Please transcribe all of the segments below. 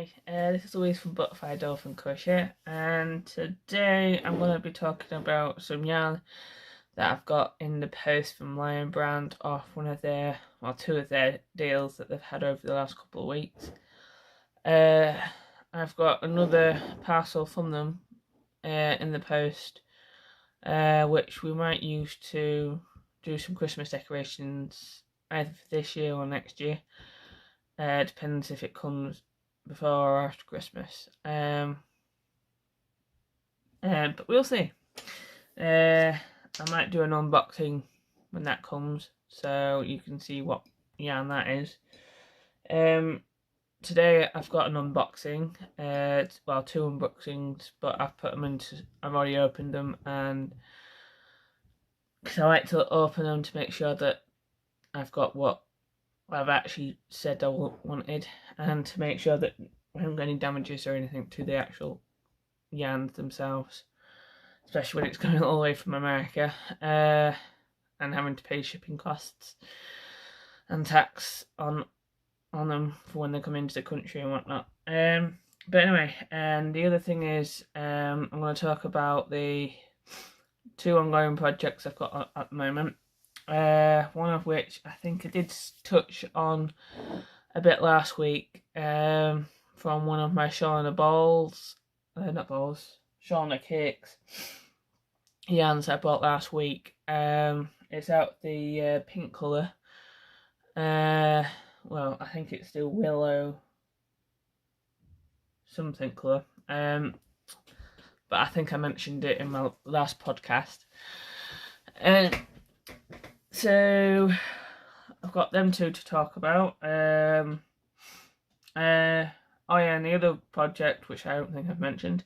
Hi, this is Louise from Butterfly Dolphin Crochet, and today I'm going to be talking about some yarn that I've got in the post from Lion Brand off one of their, well, two of their deals that they've had over the last couple of weeks. I've got another parcel from them in the post, which we might use to do some Christmas decorations either for this year or next year. Depends if it comes before or after Christmas. But we'll see. I might do an unboxing when that comes, so you can see what yarn that is. Today I've got an unboxing. Well, two unboxings, but I've already opened them, and because I like to open them to make sure that I've got what I've actually said I wanted, and to make sure that I haven't got any damages or anything to the actual yarns themselves, especially when it's coming all the way from America, and having to pay shipping costs and tax on them for when they come into the country and whatnot. But anyway, and the other thing is, I'm going to talk about the two ongoing projects I've got at the moment. One of which I think I did touch on a bit last week, from one of my Shauna Cakes yarns I bought last week. It's out the pink colour. Well, I think it's still willow something colour. But I think I mentioned it in my last podcast. So I've got them two to talk about. Oh yeah, and the other project, which I don't think I've mentioned,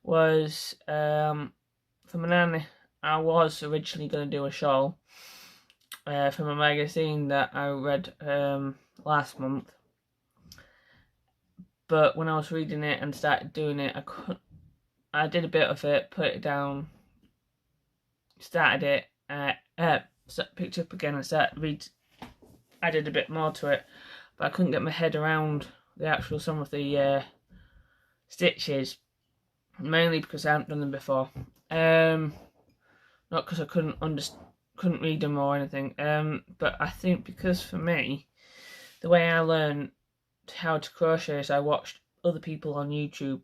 was for my nan. I was originally going to do a shawl from a magazine that I read last month, but when I was reading it and started doing it, I did a bit of it, put it down, started it, picked it up again and added a bit more to it, but I couldn't get my head around some of the stitches, mainly because I hadn't done them before. Not because I couldn't read them or anything, but I think because for me, the way I learned how to crochet is I watched other people on YouTube.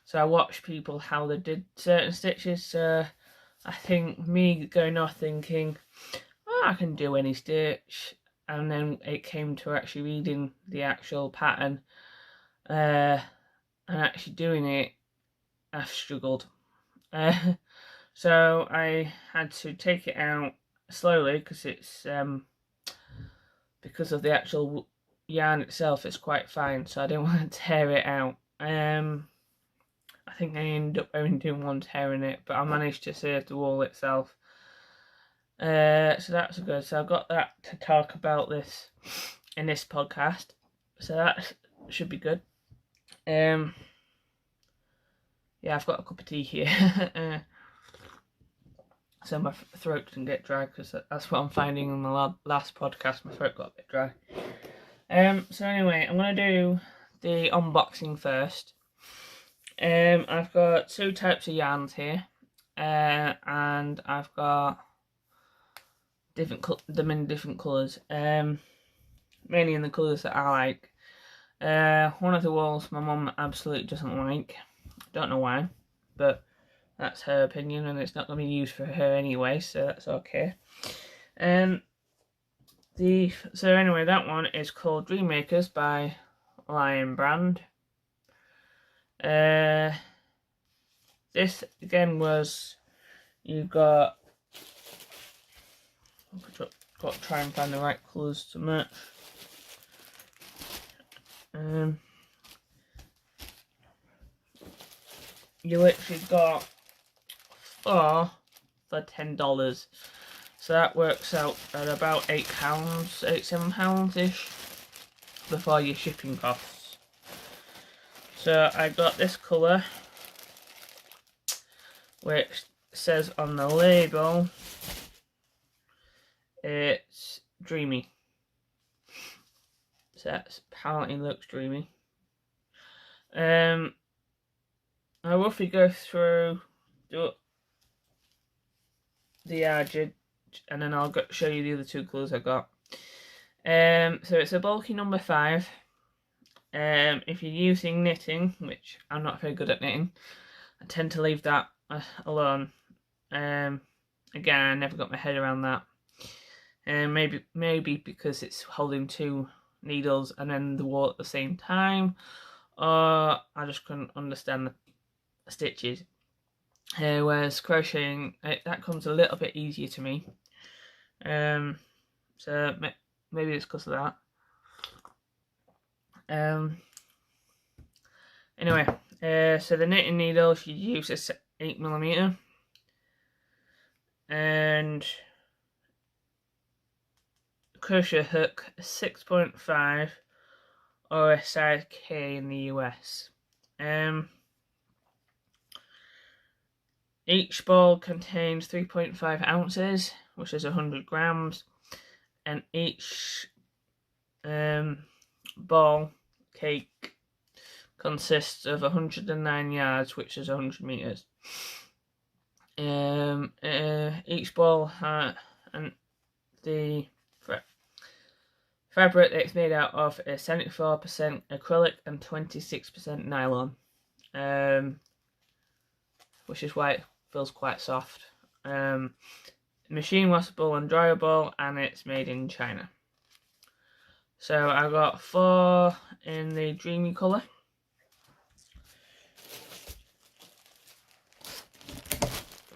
So I watched people how they did certain stitches. So I think me going off thinking, oh, I can do any stitch, and then it came to actually reading the actual pattern and actually doing it, I've struggled. So I had to take it out slowly because it's because of the actual yarn itself, it's quite fine, so I didn't want to tear it out. I think I ended up only doing one tear in it, but I managed to save the wool itself. So that's good. So I've got that to talk about this in this podcast. So that should be good. Yeah, I've got a cup of tea here. So my throat doesn't get dry, because that's what I'm finding in the last podcast. My throat got a bit dry. So anyway, I'm going to do the unboxing first. I've got two types of yarns here, and I've got them in different colours, mainly in the colours that I like. One of the wools my mum absolutely doesn't like. Don't know why, but that's her opinion, and it's not going to be used for her anyway, so that's okay. So anyway, that one is called Dream Makers by Lion Brand. This again was, you've got to try and find the right colours to match. You literally got 4 for $10, so that works out at about £8, £7-ish before your shipping costs. So I got this colour, which says on the label it's dreamy, so that apparently looks dreamy. I'll roughly go through the edge, and then I'll show you the other two colours I got. So it's a bulky number 5. If you're using knitting, which I'm not very good at knitting, I tend to leave that alone. Again, I never got my head around that. Maybe because it's holding 2 needles and then the wool at the same time, or I just couldn't understand the stitches. Whereas crocheting, that comes a little bit easier to me. So maybe it's because of that. Anyway, so the knitting needle, you use a 8mm, and crochet hook 6.5 or a size K in the US. Each ball contains 3.5 ounces, which is 100 grams, and each ball cake consists of 109 yards, which is 100 meters. Each ball and the fabric that it's made out of is 74% acrylic and 26% nylon, which is why it feels quite soft. Machine washable and dryable, and it's made in China. So I got 4 in the dreamy colour.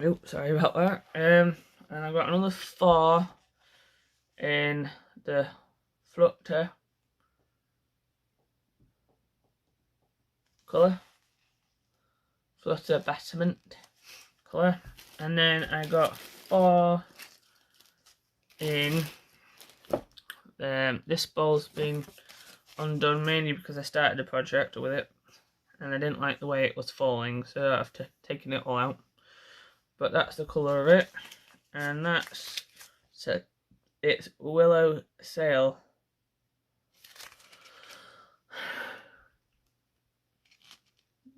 Oh, sorry about that. And I got another 4 in the Flutter colour, Flutter Battlement colour, and then I got 4 in this ball's been undone mainly because I started a project with it and I didn't like the way it was falling, so I've taken it all out. But that's the colour of it, and that's it's Willow Sail.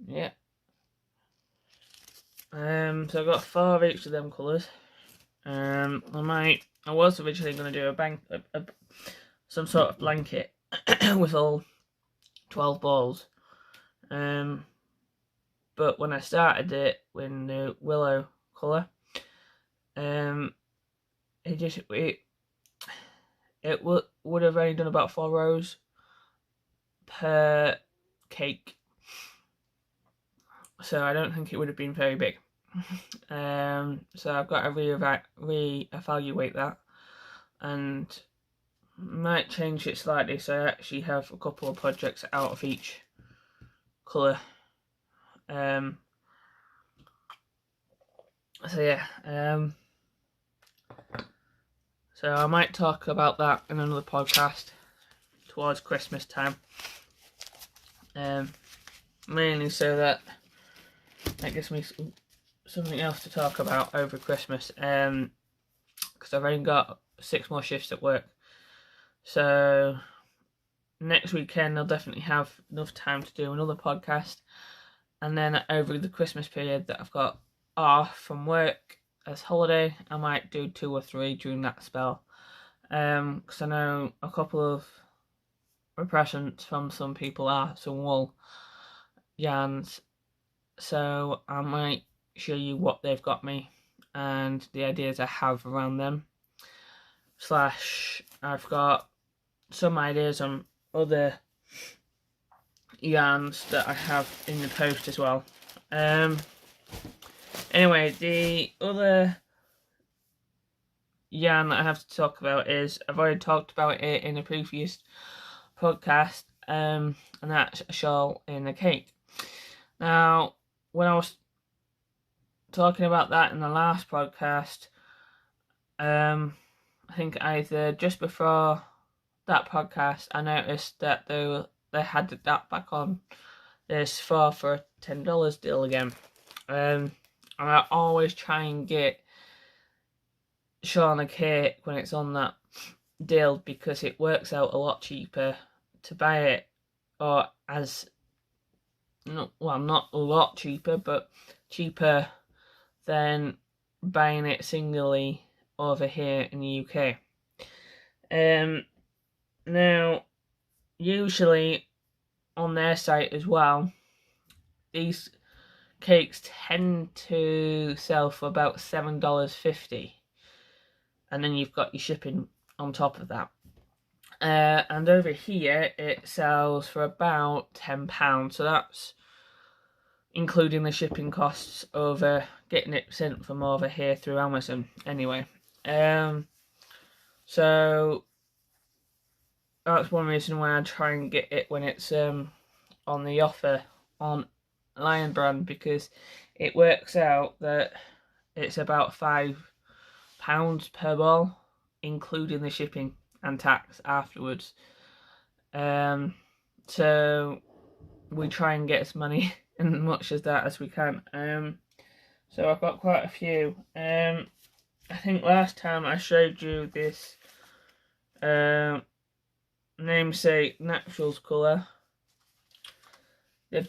Yeah. So I've got 4 of each of them colours. I was originally going to do some sort of blanket with all 12 balls. But when I started it with the willow colour, it would have only done about 4 rows per cake, so I don't think it would have been very big. So I've got to re-evaluate that, and might change it slightly, so I actually have a couple of projects out of each colour. So yeah, so I might talk about that in another podcast towards Christmas time, mainly so that gives me something else to talk about over Christmas, because I've only got 6 more shifts at work, so next weekend I'll definitely have enough time to do another podcast, and then over the Christmas period that I've got off from work as holiday, I might do 2 or 3 during that spell, because I know a couple of presents from some people are some wool yarns, so I might show you what they've got me and the ideas I have around them, / I've got some ideas on other yarns that I have in the post as well. Anyway, the other yarn that I have to talk about is, I've already talked about it in a previous podcast, and that's a shawl in a cake. Now, when I was talking about that in the last podcast, I think either just before that podcast, I noticed that they had that back on this for a $10 deal again. And I always try and get shawl and a cake when it's on that deal, because it works out a lot cheaper to buy it or as not a lot cheaper, but cheaper than buying it singly over here in the UK. Now, usually on their site as well, these cakes tend to sell for about $7.50, and then you've got your shipping on top of that. And over here it sells for about £10, so that's including the shipping costs over getting it sent from over here through Amazon anyway. So that's one reason why I try and get it when it's on the offer on Lion Brand, because it works out that it's about £5 per ball, including the shipping and tax afterwards. So we try and get as many and much as that as we can. So I've got quite a few. I think last time I showed you this namesake naturals colour, the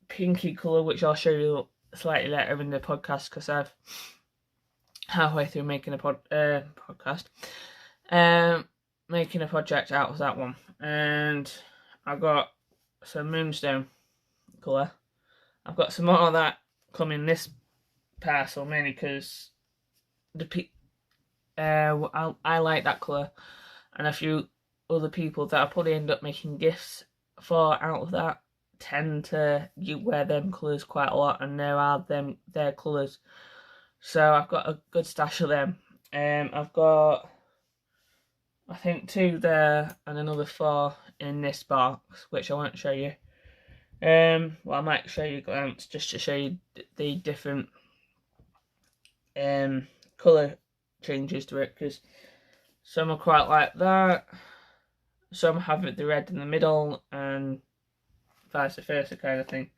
pinky colour, which I'll show you slightly later in the podcast, because I've halfway through making a podcast, making a project out of that one, and I've got some moonstone colour. I've got some more of that coming this parcel, mainly because I like that colour, and a few other people that I probably end up making gifts for out of that tend to wear them colours quite a lot, and there are their colours. So I've got a good stash of them. I've got, I think, 2 there and another 4 in this box, which I won't show you. Well, I might show you a glance just to show you the different colour changes to it, because some are quite like that, some have the red in the middle, and vice versa kind of thing.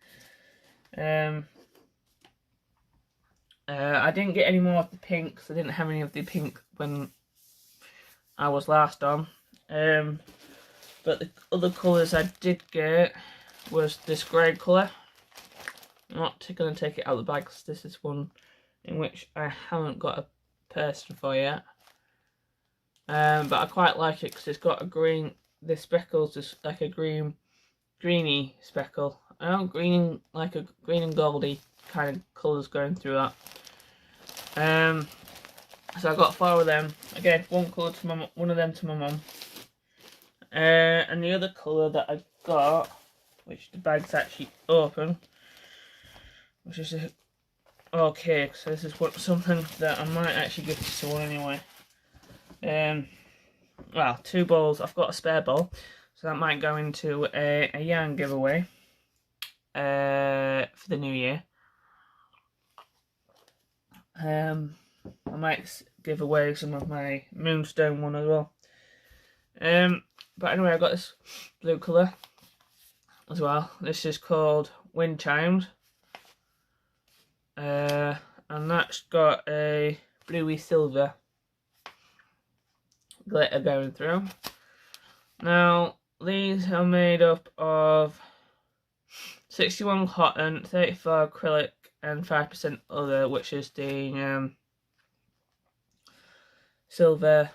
I didn't get any more of the pink, because I didn't have any of the pink when I was last on. But the other colours I did get was this grey colour. I'm not going to take it out of the bag, because this is one in which I haven't got a person for yet. But I quite like it because it's got a green, the speckles is like a greeny speckle. Green, like a green and goldy kind of colours going through that. So I got 4 of them. I gave one colour to one of them to my mum. And the other colour that I got, which the bag's actually open, which is okay, so this is something that I might actually give to someone anyway. Well, 2 balls. I've got a spare ball, so that might go into a yarn giveaway for the new year. I might give away some of my moonstone one as well. But anyway, I got this blue colour as well. This is called Wind Chimes. And that's got a bluey silver glitter going through. Now, these are made up of 61 cotton, 34 acrylic, and 5% other, which is the silver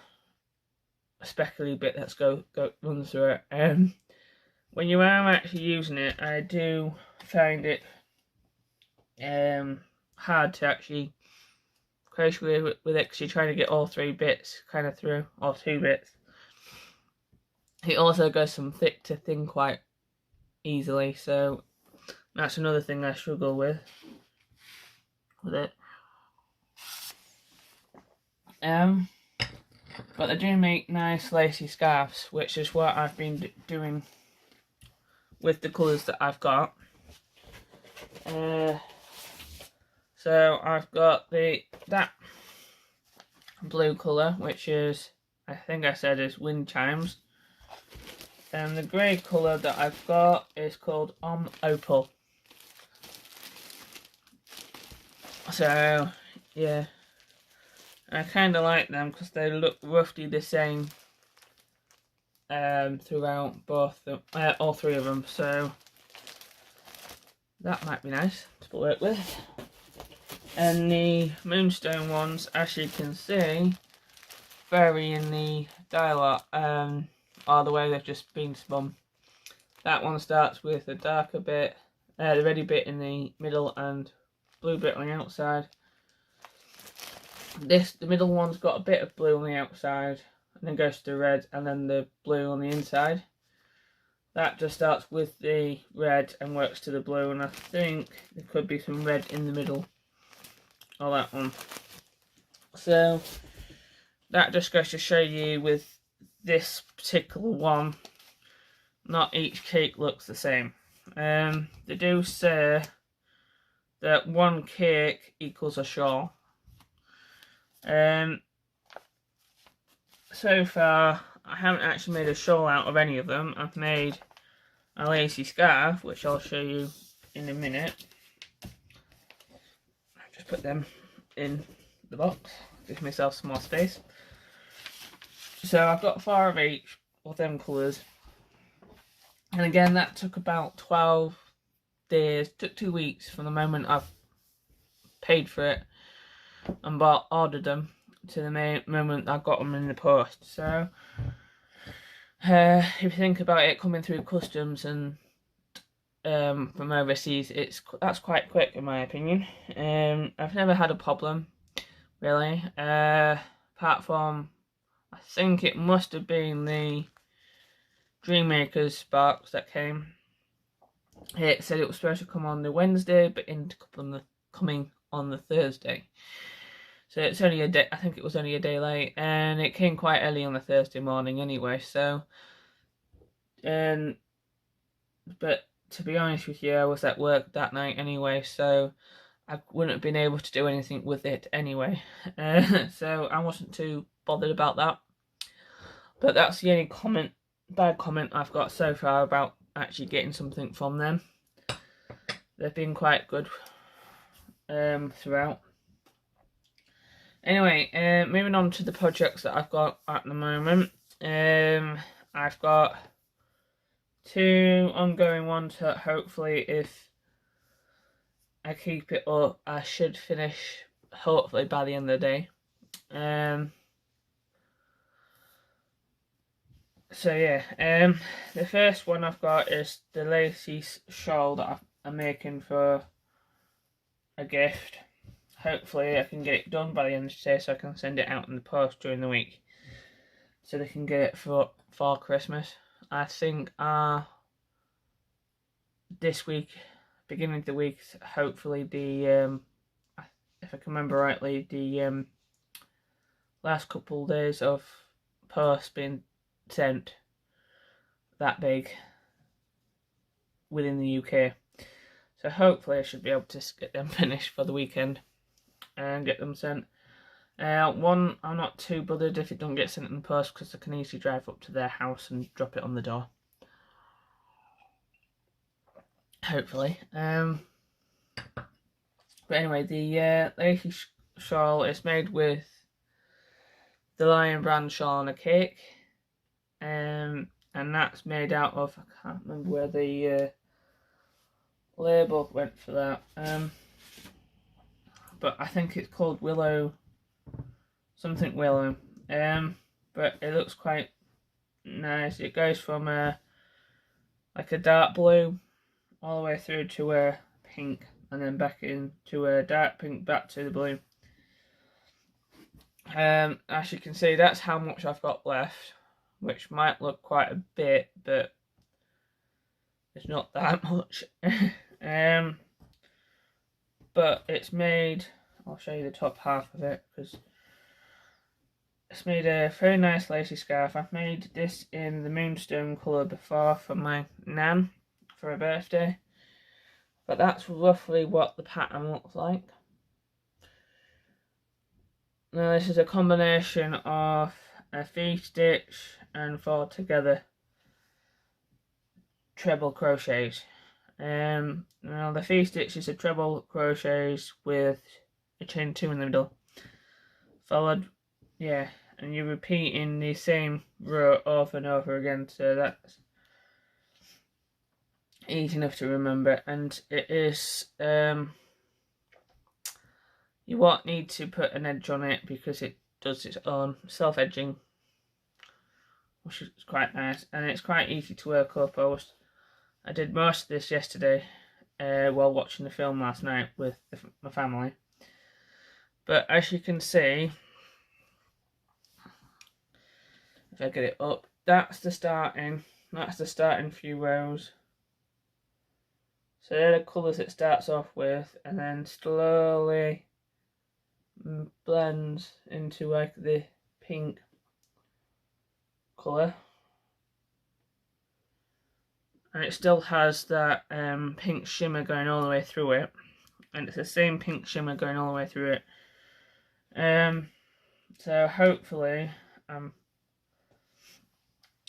speckly bit that's runs through it. When you are actually using it, I do find it hard to actually crash with it, because you're trying to get all 3 bits kind of through, or 2 bits. It also goes from thick to thin quite easily, so that's another thing I struggle with it. But they do make nice lacy scarves, which is what I've been doing with the colours that I've got. So I've got that blue colour, which is, I think I said, is Wind Chimes. And the grey colour that I've got is called Opal. So, yeah. I kind of like them because they look roughly the same throughout all 3 of them. So, that might be nice to work with. And the Moonstone ones, as you can see, vary in the dial or the way they've just been spun. That one starts with a darker bit, the reddy bit in the middle and blue bit on the outside. The middle one's got a bit of blue on the outside, and then goes to red, and then the blue on the inside. That just starts with the red and works to the blue, and I think there could be some red in the middle of that one. So that just goes to show you with this particular one, not each cake looks the same. They do say that one cake equals a shawl. So far, I haven't actually made a shawl out of any of them. I've made a lacy scarf, which I'll show you in a minute. I've just put them in the box, give myself some more space. So I've got 4 of each of them colours. And again, that took about 12 days, took 2 weeks from the moment I've paid for it and ordered them to the moment I got them in the post. So if you think about it coming through customs and from overseas, that's quite quick in my opinion. I've never had a problem really, apart from I think it must have been the Dreammakers sparks that came. It said it was supposed to come on the Wednesday, but coming on the Thursday. So it's only a day. I think it was only a day late, and it came quite early on the Thursday morning anyway. So, but to be honest with you, I was at work that night anyway, so I wouldn't have been able to do anything with it anyway. So I wasn't too bothered about that. But that's the only bad comment I've got so far about actually getting something from them. They've been quite good throughout. Anyway, moving on to the projects that I've got at the moment. I've got 2 ongoing ones that hopefully, if I keep it up, I should finish hopefully by the end of the day. So yeah, the first one I've got is the lacy shawl that I'm making for a gift. Hopefully I can get it done by the end of today so I can send it out in the post during the week, so they can get it for Christmas. I think this week, beginning of the week, hopefully the if I can remember rightly, the last couple of days of post being sent that big within the UK. So hopefully I should be able to get them finished for the weekend and get them sent. One, I'm not too bothered if it don't get sent in the post, because I can easily drive up to their house and drop it on the door. Hopefully. But anyway, the lacy shawl is made with the Lion Brand shawl on a cake. And that's made out of, I can't remember where the label went for that. But I think it's called Willow, something Willow. But it looks quite nice. It goes from like a dark blue all the way through to a pink, and then back into a dark pink, back to the blue. As you can see, that's how much I've got left, which might look quite a bit, but it's not that much. But it's made, I'll show you the top half of it, because it's made a very nice lacy scarf. I've made this in the Moonstone colour before for my nan for her birthday, but that's roughly what the pattern looks like. Now this is a combination of a V-stitch and 4 together treble crochets. Now the V-stitch is a treble crochets with a chain 2 in the middle, followed, yeah, and you repeat in the same row over and over again. So that's easy enough to remember, and it is, you won't need to put an edge on it because it does its own self-edging, which is quite nice, and it's quite easy to work up. I did most of this yesterday while watching the film last night with my family. But as you can see, if I get it up, that's the starting few rows. So they're the colours it starts off with, and then slowly blends into like the pink colour. And it still has that pink shimmer going all the way through it. And it's the same pink shimmer going all the way through it. So hopefully I'm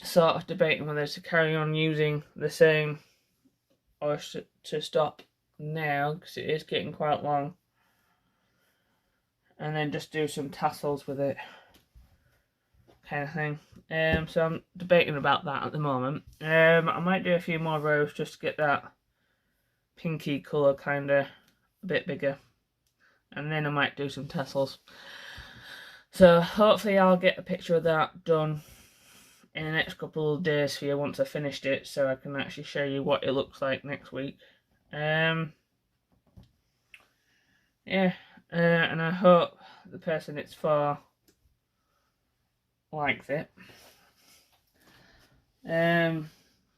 sort of debating whether to carry on using the same or to stop now, because it is getting quite long, and then just do some tassels with it, kind of thing. So I'm debating about that at the moment. I might do a few more rows just to get that pinky colour kind of a bit bigger, and then I might do some tassels. So hopefully I'll get a picture of that done in the next couple of days for you once I finished it, so I can actually show you what it looks like next week. Yeah, and I hope the person it's for likes it.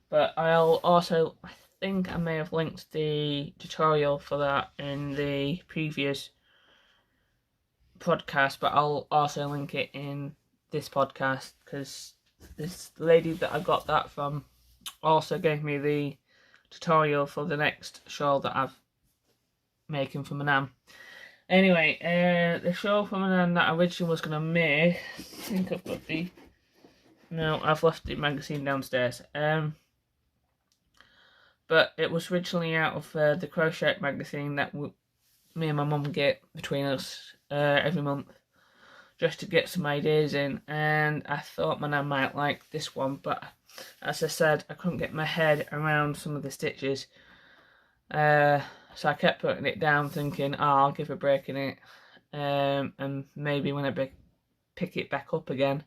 But I'll also, I think I may have linked the tutorial for that in the previous podcast, but I'll also link it in this podcast, because this lady that I got that from also gave me the tutorial for the next shawl that I've making for my nan. Anyway, the shawl for my nan that I originally was going to make, I think I've got the... No, I've left the magazine downstairs. But it was originally out of the crochet magazine that me and my mum get between us every month, just to get some ideas in, and I thought my nan might like this one, but as I said, I couldn't get my head around some of the stitches, so I kept putting it down thinking, I'll give a break in it, and maybe when I pick it back up again,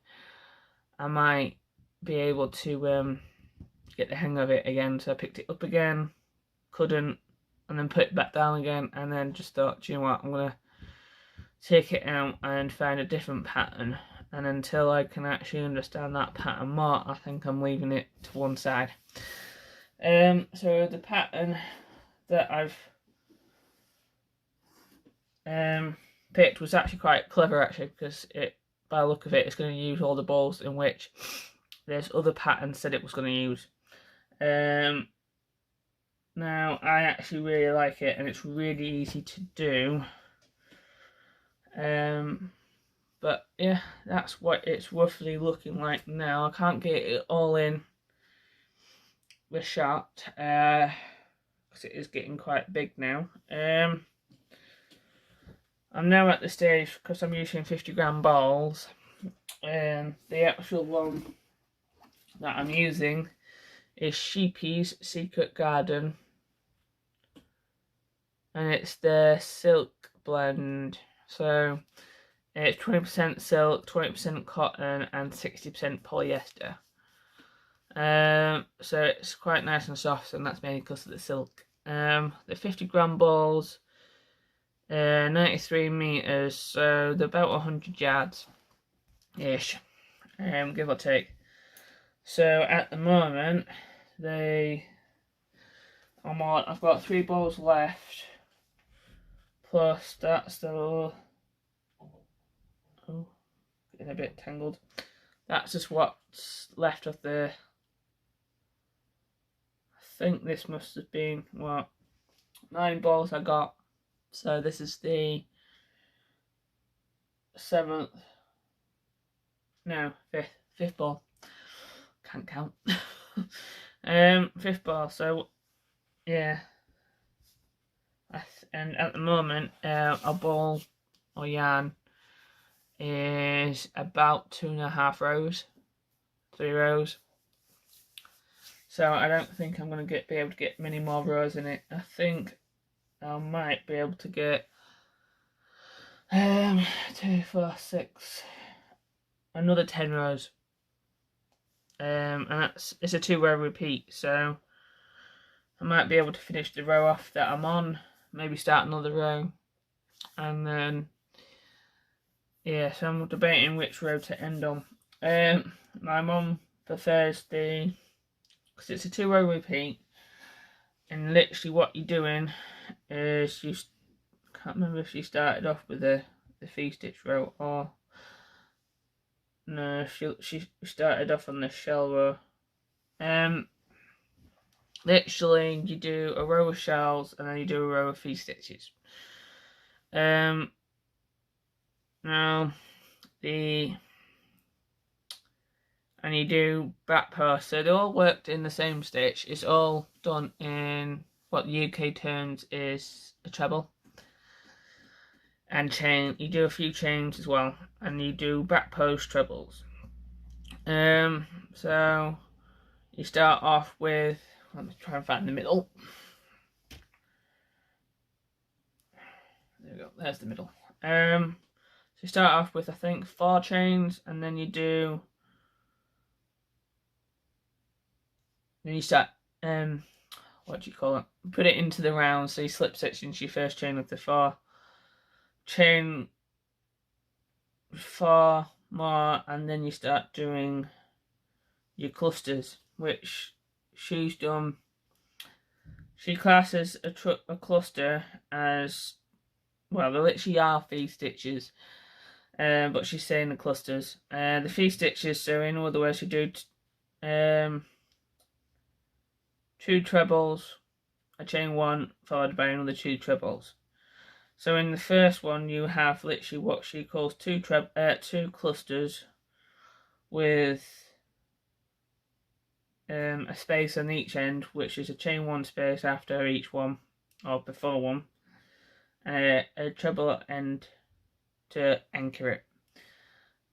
I might be able to get the hang of it again. So I picked it up again, couldn't, and then put it back down again, and then just thought, do you know what, I'm going to take it out and find a different pattern, and until I can actually understand that pattern more, I think I'm leaving it to one side. So the pattern that I've picked was actually quite clever, actually, because by the look of it, it's going to use all the balls in which there's other patterns that it was going to use. Now I actually really like it, and it's really easy to do. But yeah, that's what it's roughly looking like now. I can't get it all in the shot because it is getting quite big now. I'm now at the stage, because I'm using 50-gram balls, and the actual one that I'm using is Sheepy's Secret Garden, and it's the silk blend. So it's 20% silk, 20% cotton, and 60% polyester. So it's quite nice and soft, and that's mainly because of the silk. The 50-gram balls, 93 meters, so they're about 100 yards ish, give or take. So at the moment, I've got 3 balls left, plus that's the, oh, getting a bit tangled. That's just what's left of the, I think this must have been, what, 9 balls I got. So this is the 7th, no, 5th ball. Can't count. 5th ball, so yeah. And at the moment, a ball or yarn is about 2.5 rows, 3 rows. So I don't think I'm going to be able to get many more rows in it. I think I might be able to get 2, 4, 6, another 10 rows. And it's a 2-row repeat, so I might be able to finish the row off that I'm on, maybe start another row, and then yeah, so I'm debating which row to end on. My mum prefers because it's a 2-row repeat, and literally what you're doing is can't remember if she started off with the V-stitch row or no, she started off on the shell row. Literally you do a row of shells and then you do a row of V-stitches. Now and you do back pass, so they all worked in the same stitch. It's all done in what the UK terms is a treble. And chain, you do a few chains as well, and you do back post trebles. So you start off with, let me try and find the middle. There we go, there's the middle. So you start off with, I think, 4 chains, and then you do, then you start, what do you call it? Put it into the round, so you slip stitch into your first chain of the 4. Chain 4 more, and then you start doing your clusters, which she's done. She classes a cluster as, well, they literally are V-stitches, but she's saying the clusters. The V-stitches, so in other words, you do 2 trebles, a chain 1, followed by another 2 trebles. So in the first one, you have literally what she calls 2 clusters with a space on each end, which is a chain 1 space after each one, or before one, a treble end to anchor it.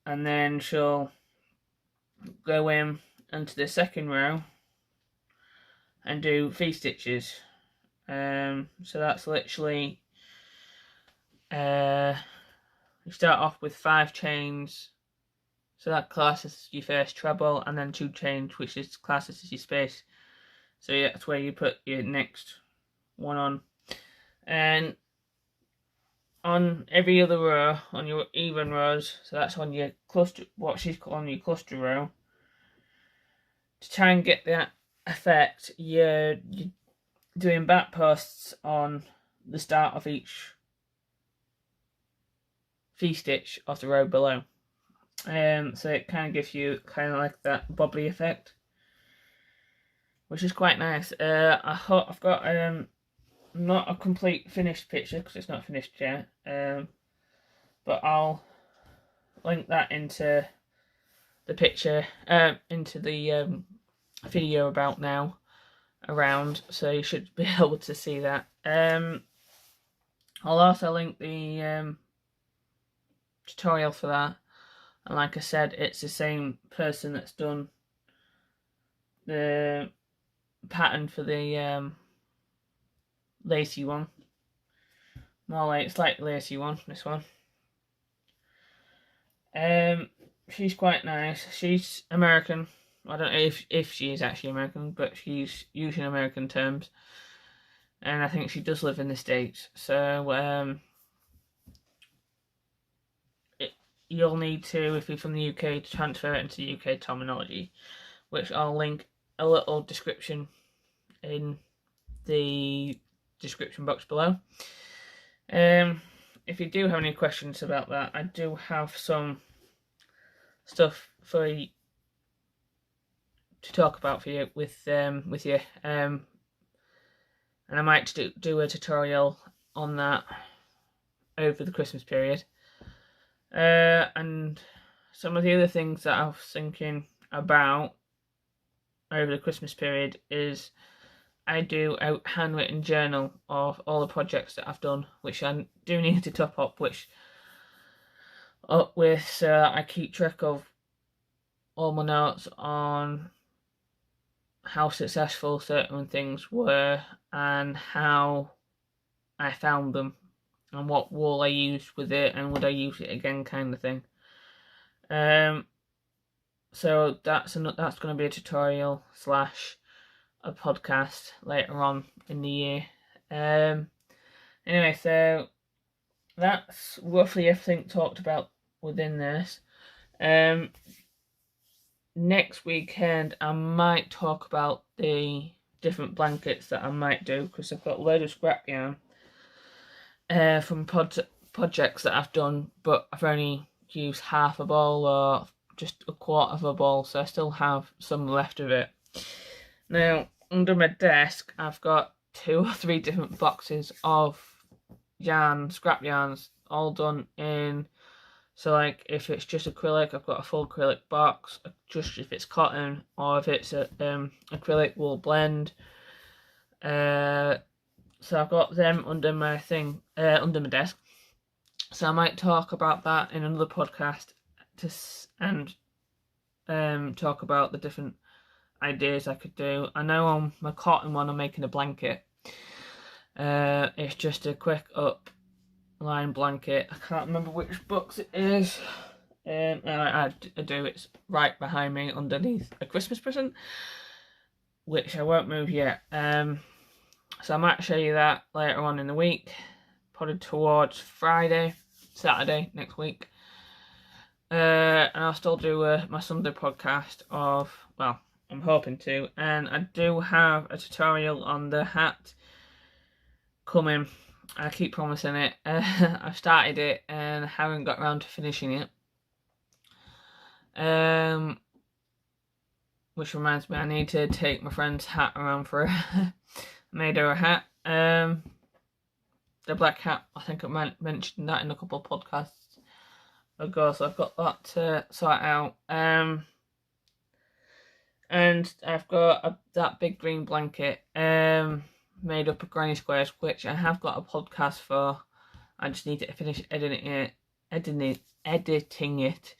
And then she'll go into the second row and do V-stitches. So that's literally, you start off with 5 chains, so that classes your first treble, and then 2 chains, which is classes as your space. So yeah, that's where you put your next one on. And on every other row, on your even rows, so that's on your cluster, what she's calling your cluster row, to try and get that effect, you're doing back posts on the start of each V-stitch of the row below. So it kind of gives you kind of like that bobbly effect, which is quite nice. I've got not a complete finished picture because it's not finished yet, but I'll link that into the picture, into the video about now around, so you should be able to see that. I'll also link the tutorial for that, and like I said, it's the same person that's done the pattern for the lacy one. More like slightly lacy one, this one. She's quite nice. She's American. I don't know if she is actually American, but she's using American terms, and I think she does live in the States. So you'll need to, if you're from the UK, to transfer it into UK terminology, which I'll link a little description in the description box below. If you do have any questions about that, I do have some stuff for you to talk about for you with you, and I might do a tutorial on that over the Christmas period. And some of the other things that I was thinking about over the Christmas period is I do a handwritten journal of all the projects that I've done, which I do need to top up with, so I keep track of all my notes on how successful certain things were and how I found them and what wool I used with it and would I use it again, kind of thing. So that's going to be a tutorial / a podcast later on in the year. Anyway, so that's roughly everything talked about within this. Next weekend I might talk about the different blankets that I might do, because I've got a load of scrap yarn from projects that I've done, but I've only used half a ball or just a quarter of a ball, so I still have some left of it. Now, under my desk I've got 2 or 3 different boxes of yarn, scrap yarns, all done in. So like if it's just acrylic, I've got a full acrylic box. Just if it's cotton or if it's a acrylic wool blend. So I've got them under my under my desk. So I might talk about that in another podcast and talk about the different ideas I could do. I know on my cotton one I'm making a blanket. It's just a quick up line blanket. I can't remember which box it is. I do. It's right behind me underneath a Christmas present, which I won't move yet. So I might show you that later on in the week, probably towards Saturday next week. And I'll still do my Sunday podcast I'm hoping to, and I do have a tutorial on the hat coming. I keep promising it. I've started it and I haven't got around to finishing it. Which reminds me, I need to take my friend's hat around for I made her a hat. The black hat, I think I mentioned that in a couple of podcasts ago, so I've got that to sort out. And I've got that big green blanket made up of granny squares, which I have got a podcast for. I just need to finish editing it.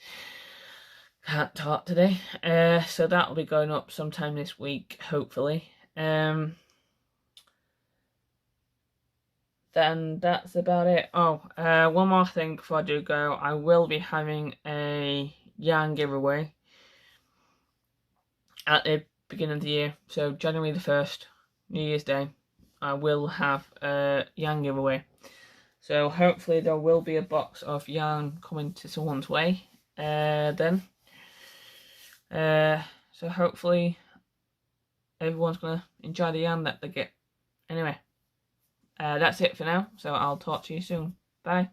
Can't talk today. So that'll be going up sometime this week, hopefully. Then that's about it. One more thing before I do go. I will be having a yarn giveaway at the beginning of the year. So January the 1st, New Year's Day, I will have a yarn giveaway. So hopefully there will be a box of yarn coming to someone's way then. So hopefully everyone's going to enjoy the yarn that they get. Anyway, that's it for now. So I'll talk to you soon. Bye.